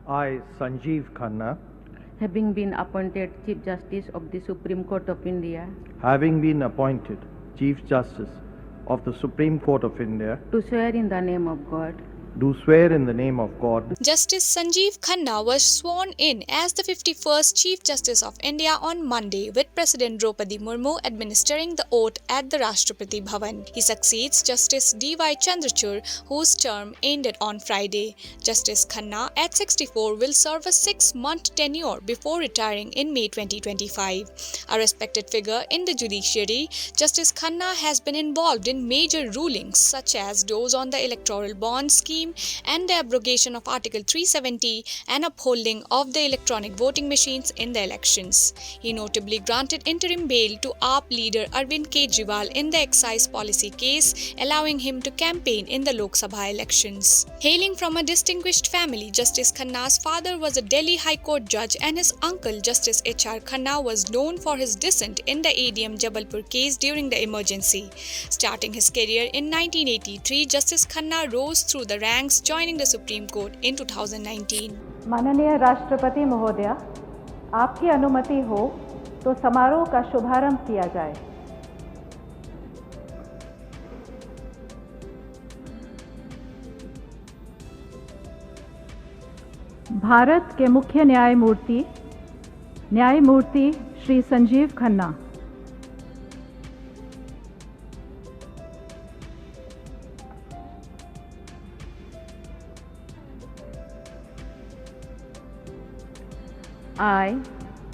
I, Sanjiv Khanna, having been appointed Chief Justice of the Supreme Court of India, having been appointed Chief Justice of the Supreme Court of India, do swear in the name of God do swear in the name of God. Justice Sanjiv Khanna was sworn in as the 51st Chief Justice of India on Monday, with President Draupadi Murmu administering the oath at the Rashtrapati Bhavan. He succeeds Justice D.Y. Chandrachud, whose term ended on Friday. Justice Khanna, at 64, will serve a 6-month tenure before retiring in May 2025. A respected figure in the judiciary, Justice Khanna has been involved in major rulings such as those on the electoral bond scheme and the abrogation of Article 370 and upholding of the electronic voting machines in the elections. He notably granted interim bail to AAP leader Arvind Kejriwal in the excise policy case, allowing him to campaign in the Lok Sabha elections. Hailing from a distinguished family, Justice Khanna's father was a Delhi High Court judge and his uncle, Justice H.R. Khanna, was known for his dissent in the ADM Jabalpur case during the emergency. Starting his career in 1983, Justice Khanna rose through the ranks, joining the Supreme Court in 2019. माननीय राष्ट्रपति महोदया, आपकी अनुमति हो तो समारोह का शुभारंभ किया जाए। भारत के मुख्य न्यायमूर्ति Shri Sanjeev Khanna,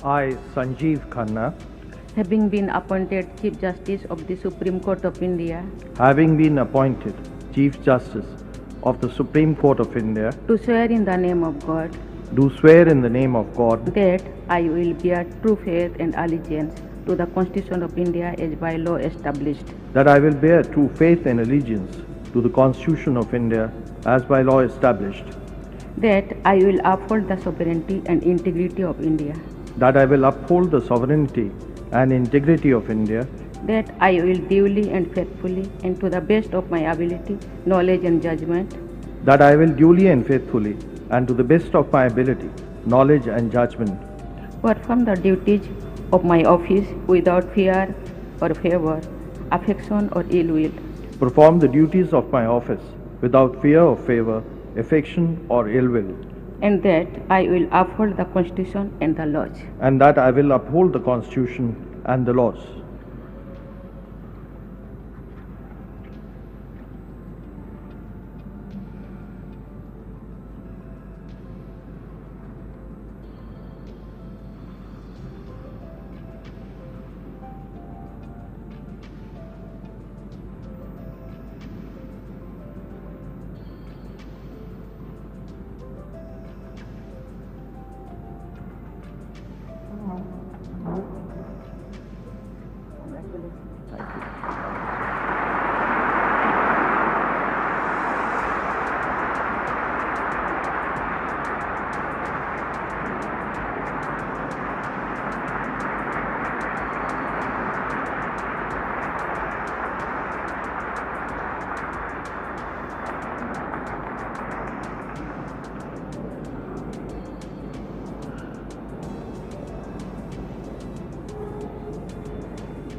I, Sanjiv Khanna, having been appointed Chief Justice of the Supreme Court of India, having been appointed Chief Justice of the Supreme Court of India, do swear in the name of God do swear in the name of God that I will bear true faith and allegiance to the Constitution of India as by law established, that I will bear true faith and allegiance to the Constitution of India as by law established, that I will uphold the sovereignty and integrity of India, that I will uphold the sovereignty and integrity of India, that I will duly and faithfully and to the best of my ability, knowledge and judgment, that I will duly and faithfully and to the best of my ability, knowledge and judgment, perform the duties of my office without fear or favor, affection or ill will, perform the duties of my office without fear or favor, affection or ill will, and that I will uphold the Constitution and the laws. and that I will uphold the Constitution and the laws.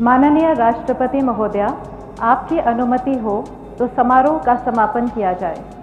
माननीय राष्ट्रपति महोदया, आपकी अनुमति हो तो समारोह का समापन किया जाए।